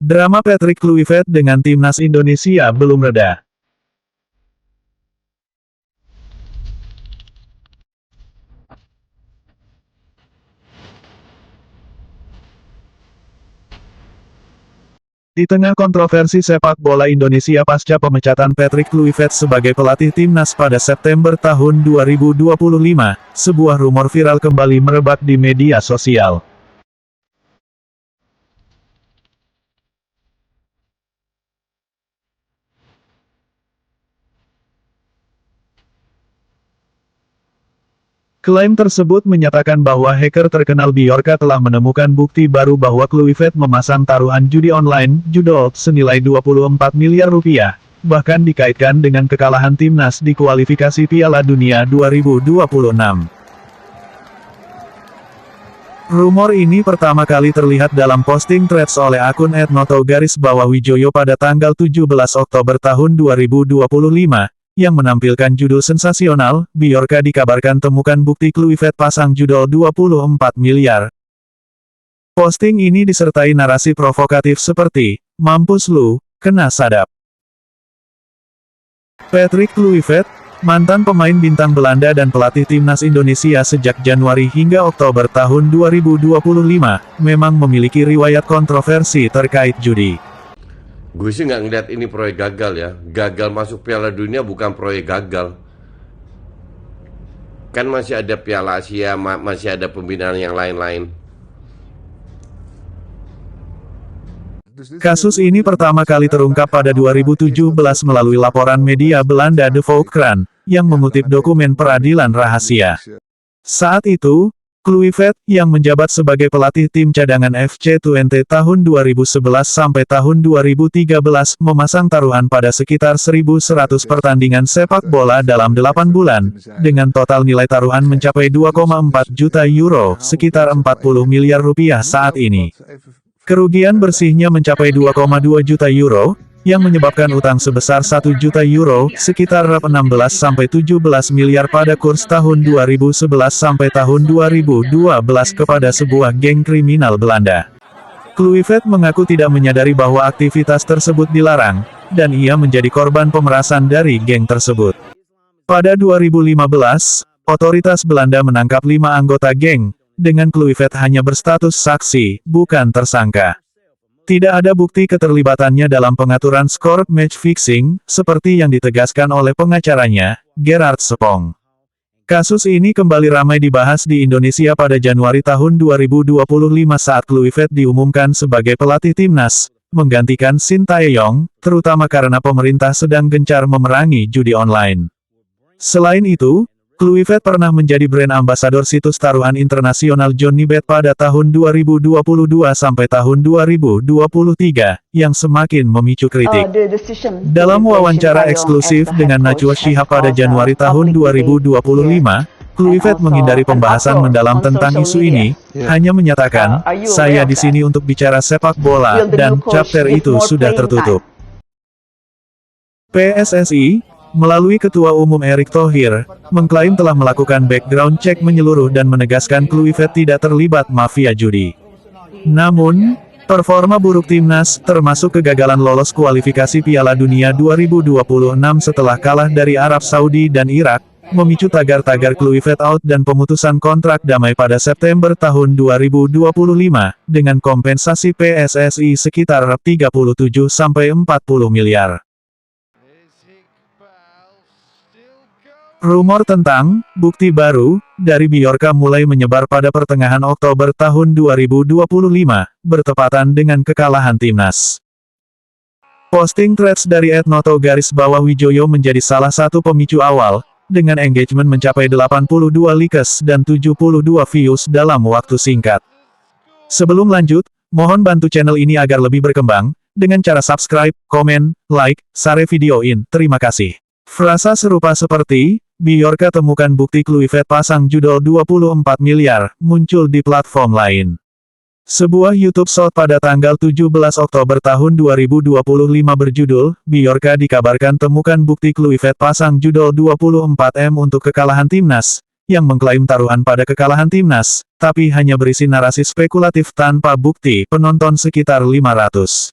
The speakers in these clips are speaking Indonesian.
Drama Patrick Kluivert dengan timnas Indonesia belum reda. Di tengah kontroversi sepak bola Indonesia pasca pemecatan Patrick Kluivert sebagai pelatih timnas pada September tahun 2025, sebuah rumor viral kembali merebak di media sosial. Klaim tersebut menyatakan bahwa hacker terkenal Bjorka telah menemukan bukti baru bahwa Kluivert memasang taruhan judi online, Judol, senilai 24 miliar rupiah, bahkan dikaitkan dengan kekalahan timnas di kualifikasi Piala Dunia 2026. Rumor ini pertama kali terlihat dalam posting threads oleh akun @noto_wijoyo pada tanggal 17 Oktober tahun 2025, yang menampilkan judul sensasional, Bjorka dikabarkan temukan bukti Kluivert pasang judol 24 miliar. Posting ini disertai narasi provokatif seperti, "Mampus lu, kena sadap." Patrick Kluivert, mantan pemain bintang Belanda dan pelatih timnas Indonesia sejak Januari hingga Oktober tahun 2025, memang memiliki riwayat kontroversi terkait judi. Gue sih nggak ngeliat ini proyek gagal ya. Gagal masuk Piala Dunia bukan proyek gagal. Kan masih ada Piala Asia, masih ada pembinaan yang lain-lain. Kasus ini pertama kali terungkap pada 2017 melalui laporan media Belanda De Volkskrant, yang mengutip dokumen peradilan rahasia. Saat itu, Kluivert, yang menjabat sebagai pelatih tim cadangan FC Twente tahun 2011 sampai tahun 2013, memasang taruhan pada sekitar 1.100 pertandingan sepak bola dalam 8 bulan, dengan total nilai taruhan mencapai 2,4 juta euro, sekitar 40 miliar rupiah saat ini. Kerugian bersihnya mencapai 2,2 juta euro, yang menyebabkan utang sebesar 1 juta euro, sekitar 16-17 miliar pada kurs tahun 2011 sampai tahun 2012 kepada sebuah geng kriminal Belanda. Kluivert mengaku tidak menyadari bahwa aktivitas tersebut dilarang, dan ia menjadi korban pemerasan dari geng tersebut. Pada 2015, otoritas Belanda menangkap 5 anggota geng, dengan Kluivert hanya berstatus saksi, bukan tersangka. Tidak ada bukti keterlibatannya dalam pengaturan skor match fixing, seperti yang ditegaskan oleh pengacaranya, Gerard Sepong. Kasus ini kembali ramai dibahas di Indonesia pada Januari tahun 2025 saat Kluivert diumumkan sebagai pelatih timnas, menggantikan Sintayong, terutama karena pemerintah sedang gencar memerangi judi online. Selain itu, Kluivert pernah menjadi brand ambasador situs taruhan internasional Jonibet pada tahun 2022 sampai tahun 2023, yang semakin memicu kritik. Dalam wawancara eksklusif dengan Najwa Shihab pada Januari tahun 2025, Kluivert menghindari pembahasan mendalam tentang isu ini, hanya menyatakan, "Saya di sini untuk bicara sepak bola, dan chapter itu sudah tertutup." PSSI, melalui Ketua Umum Erick Thohir, mengklaim telah melakukan background check menyeluruh dan menegaskan Kluivert tidak terlibat mafia judi. Namun, performa buruk timnas, termasuk kegagalan lolos kualifikasi Piala Dunia 2026 setelah kalah dari Arab Saudi dan Irak, memicu tagar-tagar Kluivert out dan pemutusan kontrak damai pada September tahun 2025, dengan kompensasi PSSI sekitar 37-40 miliar. Rumor tentang bukti baru dari Bjorka mulai menyebar pada pertengahan Oktober tahun 2025, bertepatan dengan kekalahan timnas. Posting threads dari @noto_wijoyo menjadi salah satu pemicu awal, dengan engagement mencapai 82 likes dan 72 views dalam waktu singkat. Sebelum lanjut, mohon bantu channel ini agar lebih berkembang, dengan cara subscribe, komen, like, share video ini. Terima kasih. Frasa serupa seperti, Bjorka temukan bukti Kluivert pasang judol 24 miliar, muncul di platform lain. Sebuah YouTube Short pada tanggal 17 Oktober tahun 2025 berjudul, Bjorka dikabarkan temukan bukti Kluivert pasang judol 24M untuk kekalahan timnas, yang mengklaim taruhan pada kekalahan timnas, tapi hanya berisi narasi spekulatif tanpa bukti, penonton sekitar 500.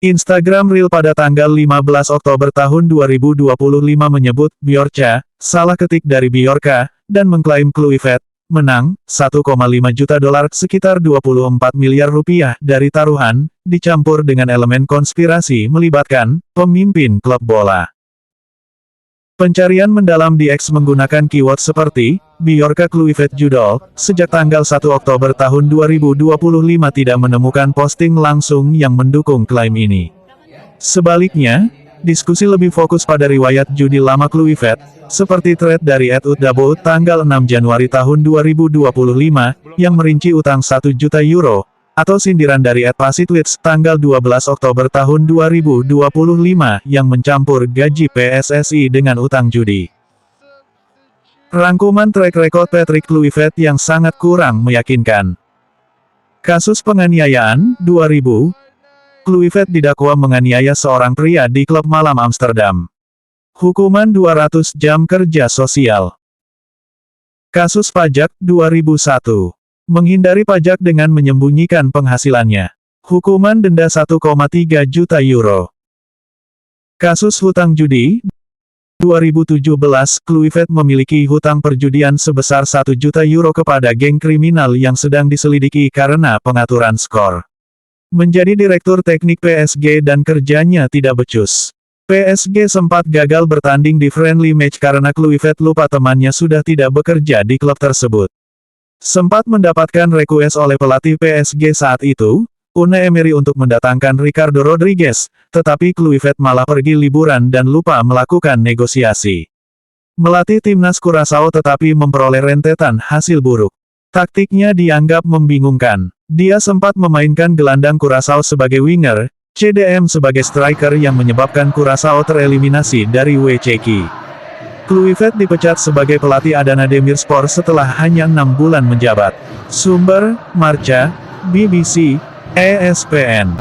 Instagram Reel pada tanggal 15 Oktober tahun 2025 menyebut, Bjorka, salah ketik dari Bjorka, dan mengklaim Kluivert, menang, $1,5 juta sekitar 24 miliar rupiah dari taruhan, dicampur dengan elemen konspirasi melibatkan, pemimpin klub bola. Pencarian mendalam di X menggunakan keyword seperti, Bjorka Kluivert Judol, sejak tanggal 1 Oktober tahun 2025 tidak menemukan posting langsung yang mendukung klaim ini. Sebaliknya, diskusi lebih fokus pada riwayat judi lama Kluivert, seperti thread dari @utdabo tanggal 6 Januari tahun 2025, yang merinci utang 1 juta euro, atau sindiran dari @pasitwits tanggal 12 Oktober tahun 2025 yang mencampur gaji PSSI dengan utang judi. Rangkuman track record Patrick Kluivert yang sangat kurang meyakinkan. Kasus penganiayaan, 2000. Kluivert didakwa menganiaya seorang pria di klub malam Amsterdam. Hukuman 200 jam kerja sosial. Kasus pajak, 2001. Menghindari pajak dengan menyembunyikan penghasilannya. Hukuman denda 1,3 juta euro. Kasus hutang judi, 2017, Kluivert memiliki hutang perjudian sebesar 1 juta euro kepada geng kriminal yang sedang diselidiki karena pengaturan skor. Menjadi direktur teknik PSG dan kerjanya tidak becus. PSG sempat gagal bertanding di friendly match karena Kluivert lupa temannya sudah tidak bekerja di klub tersebut. Sempat mendapatkan request oleh pelatih PSG saat itu, Unai Emery untuk mendatangkan Ricardo Rodriguez, tetapi Kluivert malah pergi liburan dan lupa melakukan negosiasi. Melatih timnas Curaçao tetapi memperoleh rentetan hasil buruk. Taktiknya dianggap membingungkan. Dia sempat memainkan gelandang Curaçao sebagai winger, CDM sebagai striker yang menyebabkan Curaçao tereliminasi dari WCQ. Kluivert dipecat sebagai pelatih Adana Demirspor setelah hanya 6 bulan menjabat. Sumber, Marca, BBC, ESPN.